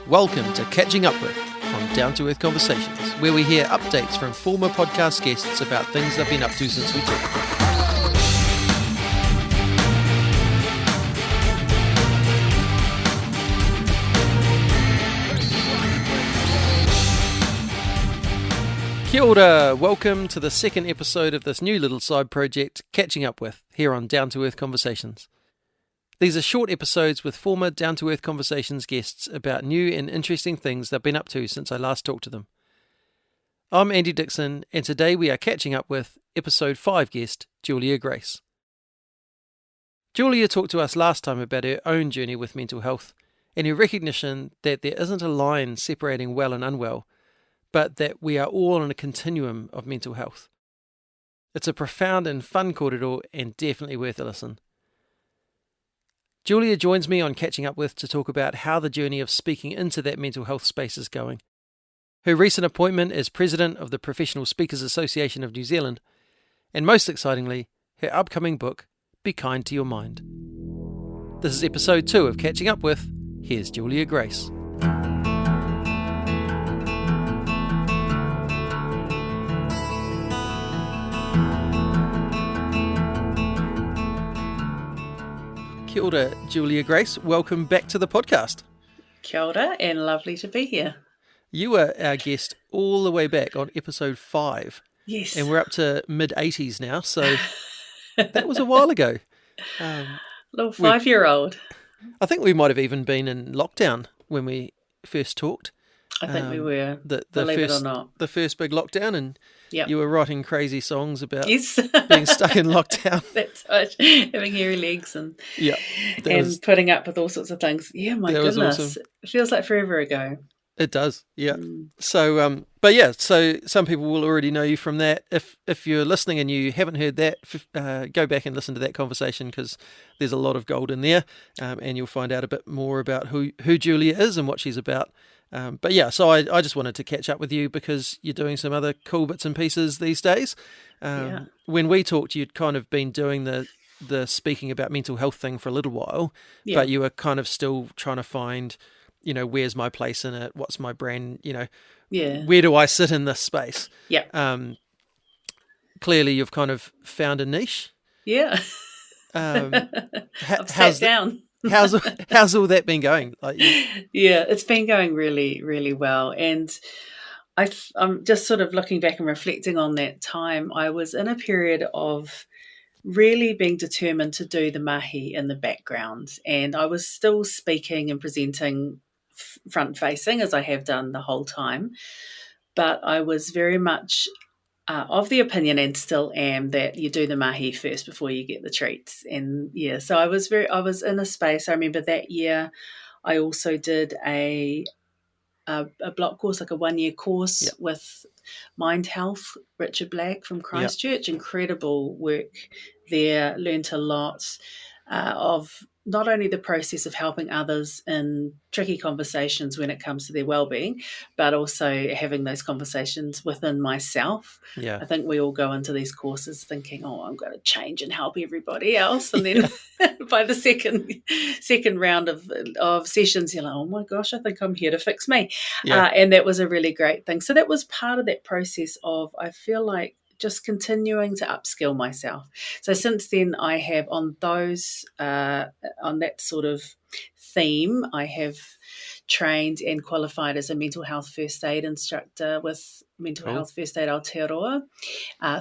Welcome to Catching Up With on Down to Earth Conversations, where we hear updates from former podcast guests about things they've been up to since we talked. Kia ora, welcome to the second episode of this new little side project, Catching Up With, here on Down to Earth Conversations. These are short episodes with former Down to Earth Conversations guests about new and interesting things they've been up to since I last talked to them. I'm Andy Dixon, and today we are catching up with episode 5 guest, Julia Grace. Julia talked to us last time about her own journey with mental health and her recognition that there isn't a line separating well and unwell, but that we are all on a continuum of mental health. It's a profound and fun kōrero and definitely worth a listen. Julia joins me on Catching Up With to talk about how the journey of speaking into that mental health space is going. Her recent appointment as President of the Professional Speakers Association of New Zealand, and most excitingly, her upcoming book, Be Kind to Your Mind. This is episode 2 of Catching Up With. Here's Julia Grace. Kia ora, Julia Grace. Welcome back to the podcast. Kia ora, and lovely to be here. You were our guest all the way back on episode 5. Yes. And we're up to mid-80s now, so that was a while ago. Little 5-year-old. I think we might have even been in lockdown when we first talked. I think we were, believe it or not. The first big lockdown, and yep. You were writing crazy songs about yes. being stuck in lockdown. That's right, having hairy legs and putting up with all sorts of things. Yeah, my goodness. Awesome. It feels like forever ago. It does, yeah. So, so some people will already know you from that. If you're listening and you haven't heard that, go back and listen to that conversation because there's a lot of gold in there, and you'll find out a bit more about who Julia is and what she's about. So I just wanted to catch up with you because you're doing some other cool bits and pieces these days. When we talked, you'd kind of been doing the speaking about mental health thing for a little while, but you were kind of still trying to find, where's my place in it? What's my brand? Where do I sit in this space? Yeah. Clearly, you've kind of found a niche. Yeah. I've sat down. How's all that been going? Yeah, it's been going really, really well. And I'm just sort of looking back and reflecting on that time. I was in a period of really being determined to do the mahi in the background. And I was still speaking and presenting front-facing as I have done the whole time. But I was very much of the opinion, and still am, that you do the mahi first before you get the treats. And so I was in a space. I remember that year I also did a block course, like a 1-year course with Mind Health, Richard Black from Christchurch. Incredible work there. Learned a lot of not only the process of helping others in tricky conversations when it comes to their well-being, but also having those conversations within myself. Yeah. I think we all go into these courses thinking, I'm going to change and help everybody else. And then by the second round of sessions, you're like, oh my gosh, I think I'm here to fix me. Yeah. And that was a really great thing. So that was part of that process of, I feel like, just continuing to upskill myself. So since then, I have on that sort of theme, I have trained and qualified as a mental health first aid instructor with Mental Health First Aid Aotearoa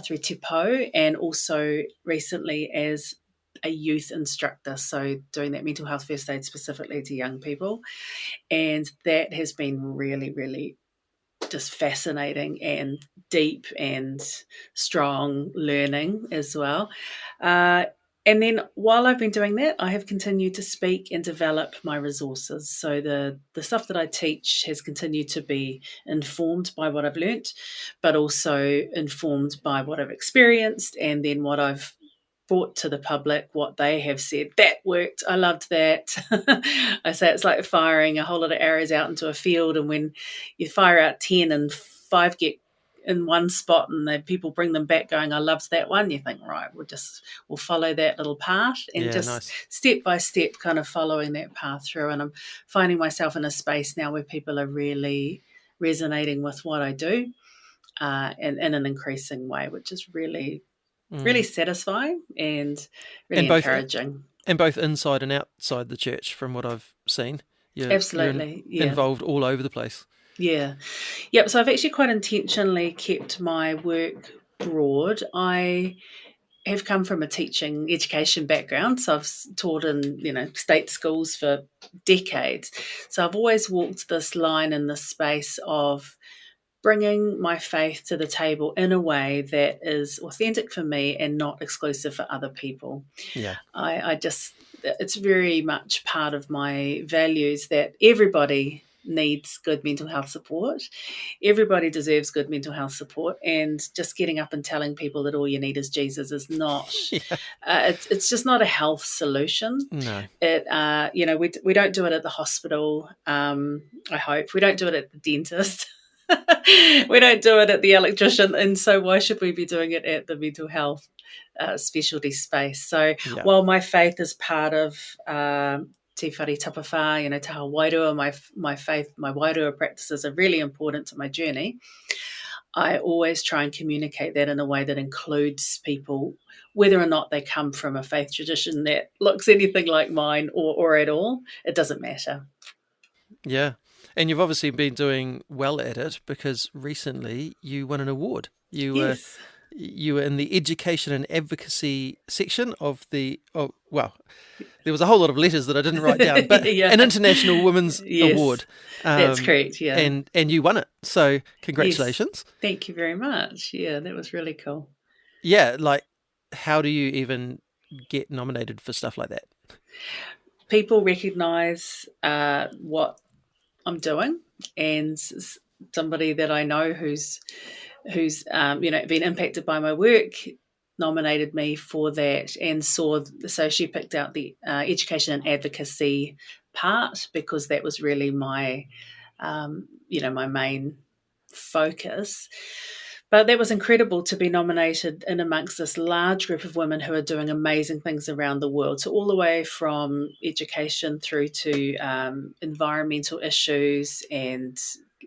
through Te Pou, and also recently as a youth instructor, so doing that mental health first aid specifically to young people. And that has been really, really just fascinating and deep and strong learning as well. And then while I've been doing that, I have continued to speak and develop my resources. So the stuff that I teach has continued to be informed by what I've learnt, but also informed by what I've experienced, and then what I've brought to the public, what they have said. That worked. I loved that. I say it's like firing a whole lot of arrows out into a field, and when you fire out 10 and 5 get in one spot and people bring them back going, I loved that one. You think, right, we'll follow that little path and Yeah, just nice. step by step kind of following that path through. And I'm finding myself in a space now where people are really resonating with what I do and in an increasing way, which is really, really satisfying and really And both encouraging. and both inside and outside the church, from what I've seen. You're Absolutely. Yeah. involved all over the place. Yeah. Yep. So I've actually quite intentionally kept my work broad. I have come from a teaching education background, so I've taught in state schools for decades. So I've always walked this line in this space of bringing my faith to the table in a way that is authentic for me and not exclusive for other people. Yeah. I just, it's very much part of my values that everybody needs good mental health support. Everybody deserves good mental health support, and just getting up and telling people that all you need is Jesus is not. Yeah. It's just not a health solution. No. We don't do it at the hospital. I hope we don't do it at the dentist. We don't do it at the electrician, and so why should we be doing it at the mental health specialty space? So Yeah. while my faith is part of Te Whare Tapawha, Taha Wairua, my faith, my Wairua practices are really important to my journey. I always try and communicate that in a way that includes people, whether or not they come from a faith tradition that looks anything like mine or at all. It doesn't matter. Yeah. And you've obviously been doing well at it, because recently you won an award. Yes. You were in the education and advocacy section of well, there was a whole lot of letters that I didn't write down, but Yeah. an International Women's Yes, Award. that's correct, yeah. And you won it. So congratulations. Yes. Thank you very much. Yeah, that was really cool. Yeah, like, how do you even get nominated for stuff like that? People recognise what I'm doing, and somebody that I know who's been impacted by my work nominated me for that, and so she picked out the education and advocacy part, because that was really my my main focus. But that was incredible to be nominated in amongst this large group of women who are doing amazing things around the world. So all the way from education through to environmental issues and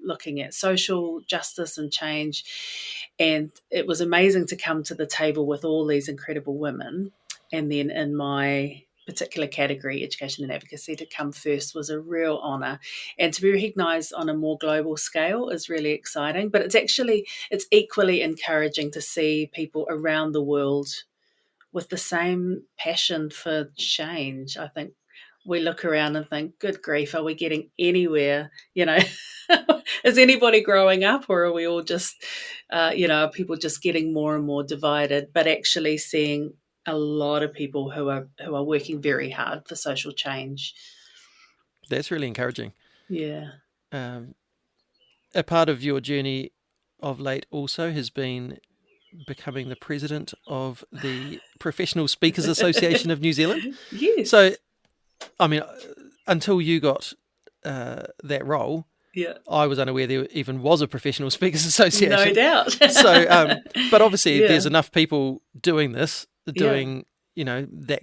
looking at social justice and change. And it was amazing to come to the table with all these incredible women. And then in my particular category, education and advocacy, to come first was a real honour. And to be recognised on a more global scale is really exciting. But it's equally encouraging to see people around the world with the same passion for change. I think we look around and think, good grief, are we getting anywhere? Is anybody growing up, or are we all just, are people just getting more and more divided? But actually seeing a lot of people who are working very hard for social change. That's really encouraging. Yeah. A part of your journey of late also has been becoming the president of the Professional Speakers Association of New Zealand. Yes. So, I mean, until you got that role, yeah, I was unaware there even was a Professional Speakers Association. No doubt. So, but obviously Yeah. there's enough people doing that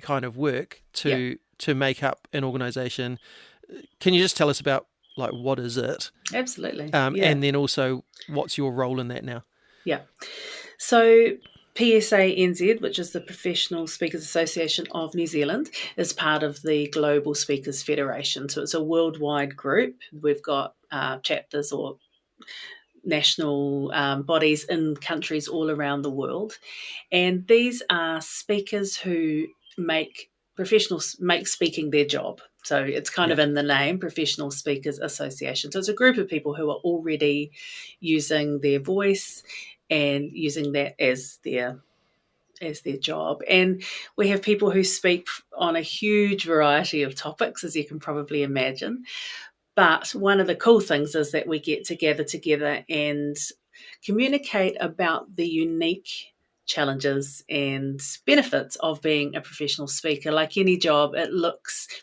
kind of work to make up an organisation. Can you just tell us about, like, what is it? Absolutely. And then also, what's your role in that now? Yeah. So PSA NZ, which is the Professional Speakers Association of New Zealand, is part of the Global Speakers Federation. So it's a worldwide group. We've got chapters or national bodies in countries all around the world. And these are speakers who make speaking their job. So it's kind of in the name, Professional Speakers Association. So it's a group of people who are already using their voice and using that as their job. And we have people who speak on a huge variety of topics, as you can probably imagine. But one of the cool things is that we get to gather together and communicate about the unique challenges and benefits of being a professional speaker. Like any job,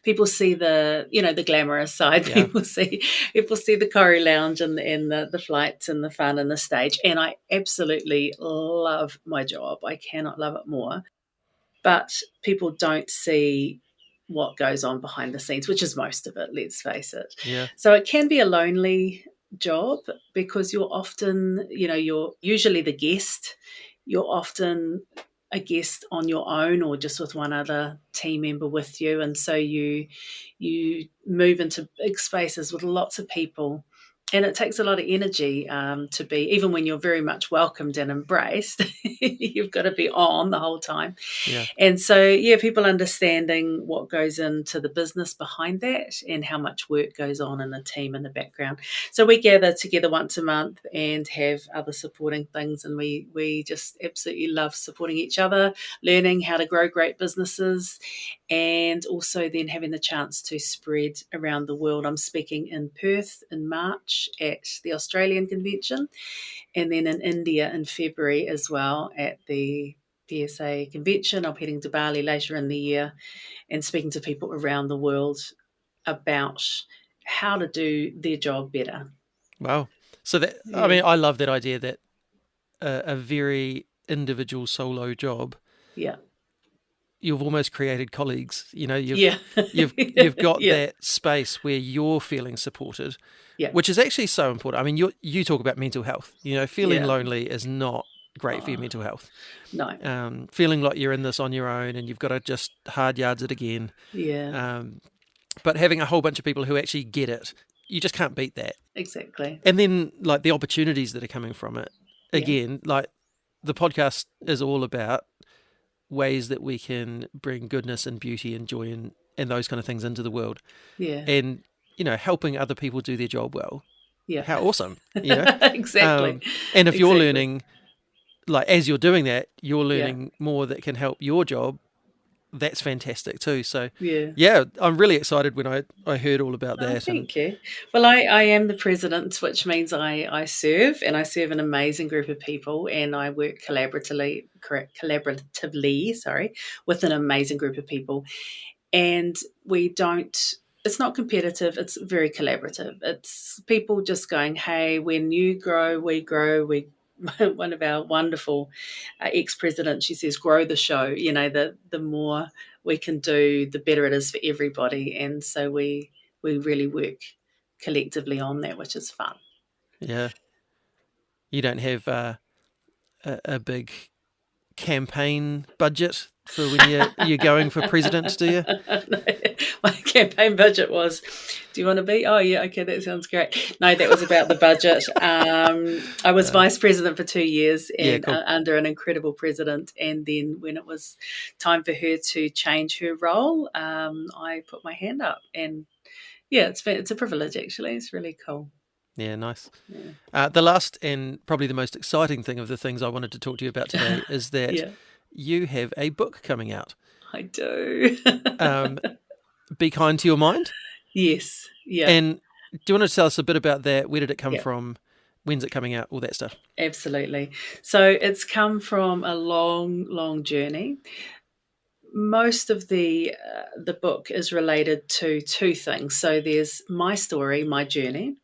people see the glamorous side. Yeah. People see the Corrie Lounge and the flights and the fun and the stage. And I absolutely love my job. I cannot love it more. But people don't see what goes on behind the scenes, which is most of it, let's face it. Yeah. So it can be a lonely job because you're usually the guest. You're often a guest on your own or just with one other team member with you. And so you move into big spaces with lots of people. And it takes a lot of energy to be, even when you're very much welcomed and embraced, you've got to be on the whole time. Yeah. And so, yeah, people understanding what goes into the business behind that and how much work goes on in the team in the background. So we gather together once a month and have other supporting things. And we just absolutely love supporting each other, learning how to grow great businesses, and also then having the chance to spread around the world. I'm speaking in Perth in March at the Australian convention, and then in India in February as well at the PSA convention. I'm heading to Bali later in the year and speaking to people around the world about how to do their job better. Wow. So I mean, I love that idea that a very individual solo job, yeah, you've almost created colleagues. You've yeah, you've got yeah, that space where you're feeling supported, yeah, which is actually so important. I mean, you talk about mental health. Feeling yeah. lonely is not great for your mental health. No. Feeling like you're in this on your own and you've got to just hard yards it again. Yeah, But having a whole bunch of people who actually get it, you just can't beat that. exactly. And then like the opportunities that are coming from it. Again, like the podcast is all about ways that we can bring goodness and beauty and joy and those kind of things into the world. Yeah. And, helping other people do their job well. Yeah. How awesome, Exactly. And if you're Exactly. learning, like as you're doing that, you're Yeah. learning more that can help your job. That's fantastic too. So, Yeah. I'm really excited when I heard all about that. Thank you. Well, I am the president, which means I serve, and I serve an amazing group of people, and I work collaboratively, with an amazing group of people. And it's not competitive, it's very collaborative. It's people just going, hey, when you grow, we grow. One of our wonderful ex-presidents, she says, grow the show. The more we can do, the better it is for everybody. And so we really work collectively on that, which is fun. Yeah. You don't have a big campaign budget for when you're going for president, do you? No, my campaign budget was, do you want to be? Oh, yeah, okay, that sounds great. No, that was about the budget. I was vice president for 2 years and cool. Under an incredible president. And then when it was time for her to change her role, I put my hand up. And yeah, it's a privilege, actually. It's really cool. Yeah, nice. Yeah. The last and probably the most exciting thing of the things I wanted to talk to you about today is that you have a book coming out. I do. Be Kind to Your Mind? Yes. Yeah. And do you want to tell us a bit about that? Where did it come from? When's it coming out? All that stuff. Absolutely. So it's come from a long, long journey. Most of the book is related to two things. So there's my story, my journey,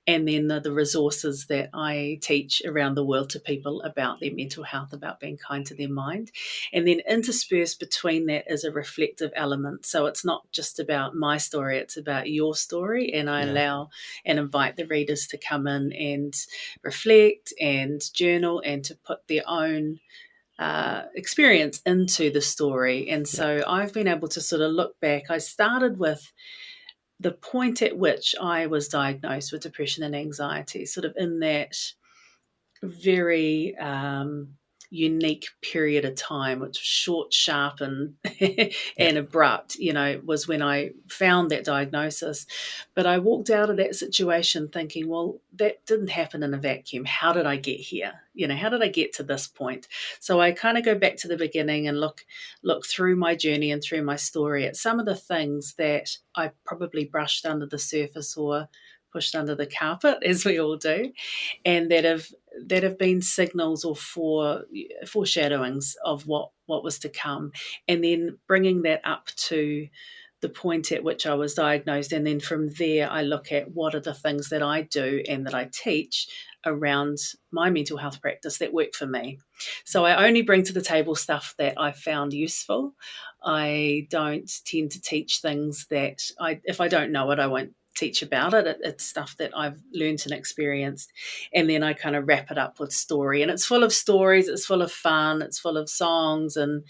and then the resources that I teach around the world to people about their mental health, about being kind to their mind. And then interspersed between that is a reflective element. So it's not just about my story, it's about your story. And I allow and invite the readers to come in and reflect and journal and to put their own experience into the story. And so I've been able to sort of look back. I started with the point at which I was diagnosed with depression and anxiety, sort of in that very unique period of time, which was short, sharp, and and abrupt, was when I found that diagnosis. But I walked out of that situation thinking, well, that didn't happen in a vacuum. How did I get here? How did I get to this point? So I kind of go back to the beginning and look through my journey and through my story at some of the things that I probably brushed under the surface or pushed under the carpet, as we all do, and that have that have been signals or foreshadowings of what was to come, and then bringing that up to the point at which I was diagnosed. And then from there, I look at what are the things that I do and that I teach around my mental health practice that work for me. So I only bring to the table stuff that I found useful. I don't tend to teach things that if I don't know it, I won't teach about it. It's stuff that I've learned and experienced. And then I kind of wrap it up with story. And it's full of stories, it's full of fun, it's full of songs. And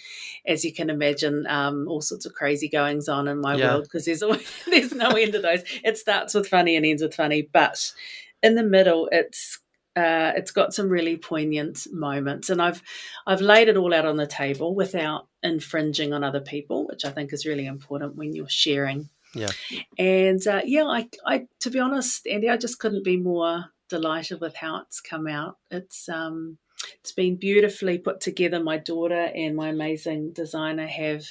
as you can imagine, all sorts of crazy goings on in my Yeah. world, because there's no end to those. It starts with funny and ends with funny. But in the middle, it's got some really poignant moments, and I've laid it all out on the table without infringing on other people, which I think is really important when you're sharing. Yeah. And I to be honest, Andy, I just couldn't be more delighted with how it's come out. It's been beautifully put together. My daughter and my amazing designer have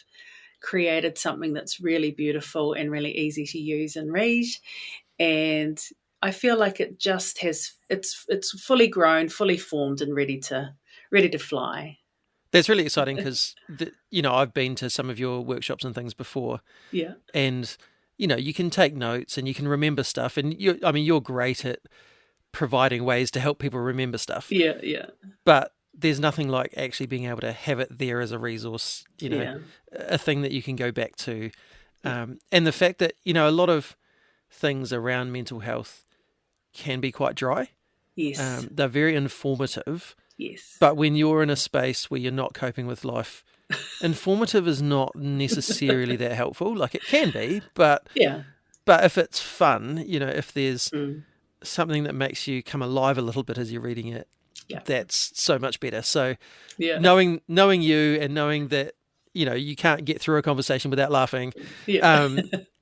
created something that's really beautiful and really easy to use and read. And I feel like it just has it's fully grown, fully formed, and ready to fly. That's really exciting because, I've been to some of your workshops and things before, Yeah, and, you can take notes and you can remember stuff. And you're great at providing ways to help people remember stuff. yeah, yeah, But there's nothing like actually being able to have it there as a resource, yeah, a thing that you can go back to. yeah. And the fact that, a lot of things around mental health can be quite dry. Yes, They're very informative. yes, But when you're in a space where you're not coping with life, informative is not necessarily that helpful. Like, it can be, but yeah, if it's fun, if there's mm, something that makes you come alive a little bit as you're reading it, yeah, that's so much better. So yeah, knowing you and knowing that, you can't get through a conversation without laughing, yeah.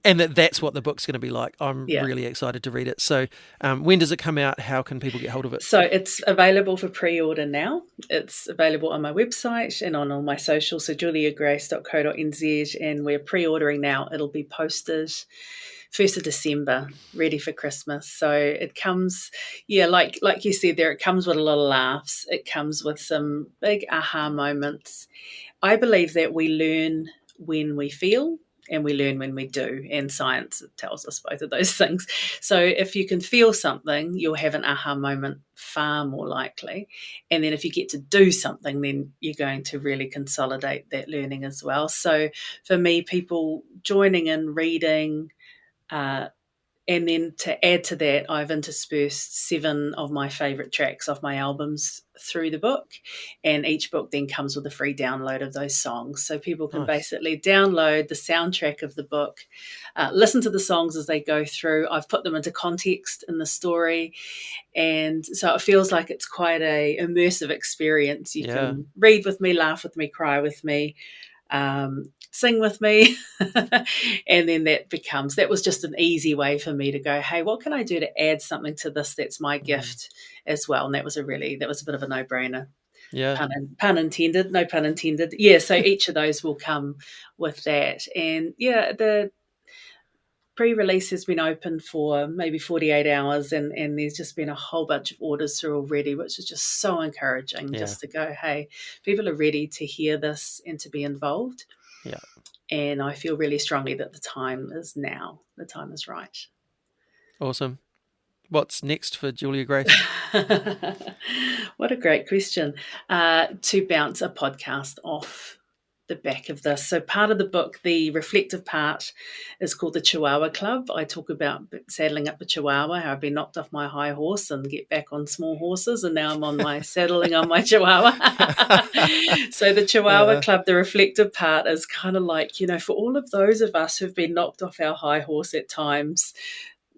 and that's what the book's going to be like. I'm Yeah. really excited to read it. So when does it come out? How can people get hold of it? So it's available for pre-order now. It's available on my website and on all my socials, so juliagrace.co.nz, and we're pre-ordering now. It'll be posted 1st of December, ready for Christmas. So it comes, like you said there, it comes with a lot of laughs. It comes with some big aha moments. I believe that we learn when we feel and we learn when we do, and science tells us both of those things. So if you can feel something, you'll have an aha moment far more likely. And then if you get to do something, then you're going to really consolidate that learning as well. So for me, people joining in, reading, and then to add to that, I've interspersed 7 of my favourite tracks off my albums through the book. And each book then comes with a free download of those songs. So people can Nice. basically download the soundtrack of the book, listen to the songs as they go through. I've put them into context in the story. And so it feels like it's quite a immersive experience. You Yeah. can read with me, laugh with me, cry with me. Sing with me. And then that was just an easy way for me to go, hey, what can I do to add something to this that's my gift as well? And that was a bit of a no-brainer. Yeah. Pun intended, no pun intended. Yeah, so each of those will come with that. And the pre-release has been open for maybe 48 hours, and there's just been a whole bunch of orders through already, which is just so encouraging, Yeah. just to go, hey, people are ready to hear this and to be involved. Yeah. And I feel really strongly that the time is now. The time is right. Awesome. What's next for Julia Grace? What a great question. To bounce a podcast off the back of this. So part of the book, the reflective part, is called the Chihuahua Club. I talk about saddling up a Chihuahua, how I've been knocked off my high horse and get back on small horses, and now I'm on my saddling on my Chihuahua. So the Chihuahua Club, the reflective part, is kind of like, for all of those of us who've been knocked off our high horse at times,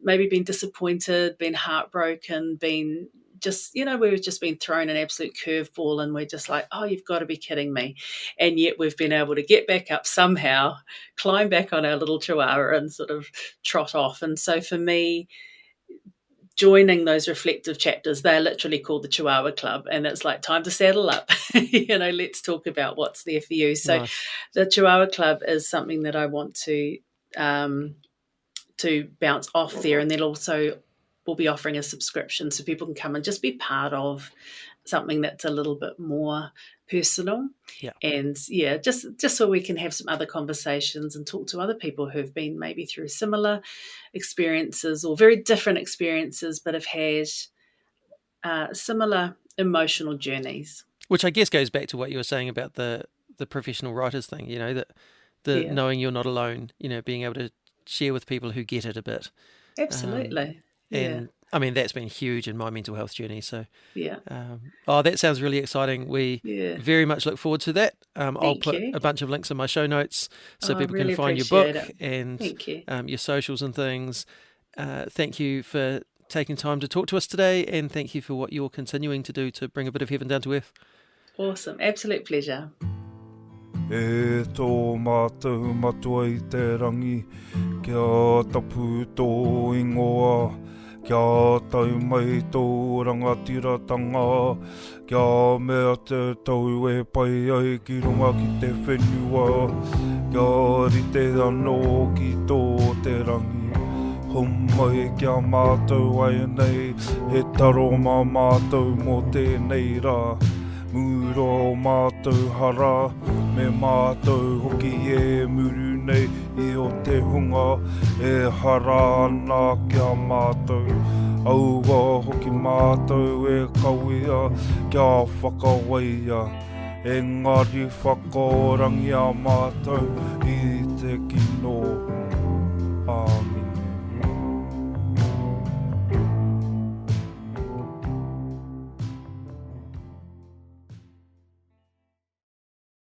maybe been disappointed, been heartbroken, been just, we've just been thrown an absolute curveball, and we're just like, oh, you've got to be kidding me. And yet we've been able to get back up somehow, climb back on our little Chihuahua and sort of trot off. And so for me, joining those reflective chapters, they're literally called the Chihuahua Club, and it's like, time to saddle up. Let's talk about what's there for you. So Nice. the Chihuahua Club is something that I want to bounce off there, and then also we'll be offering a subscription so people can come and just be part of something that's a little bit more personal. Yeah. And yeah, just so we can have some other conversations and talk to other people who've been maybe through similar experiences or very different experiences, but have had similar emotional journeys. Which I guess goes back to what you were saying about the professional writers thing, that the knowing you're not alone, being able to share with people who get it a bit. Absolutely. And I mean, that's been huge in my mental health journey. So, yeah. That sounds really exciting. We very much look forward to that. I'll put a bunch of links in my show notes so people really can find your book and your socials and things. Thank you for taking time to talk to us today, and thank you for what you're continuing to do to bring a bit of heaven down to earth. Awesome. Absolute pleasure. E tō mātou matua I te rangi, kia tapu tō ingoa, kia tau mai tō rangatiratanga, kia mea te tau e pai ai ki runga ki te whenua, kia rite anō ki tō te rangi. Humai kia mātou ai nei, he taro mā mātou mō tēnei rā. Muro mātou hara, me mātou hoki e muru nei I o te hunga, e hara ana kia mātou. Aua hoki mātou e kawea, kia whakawaia, engari whakaorangi a mātou I te ki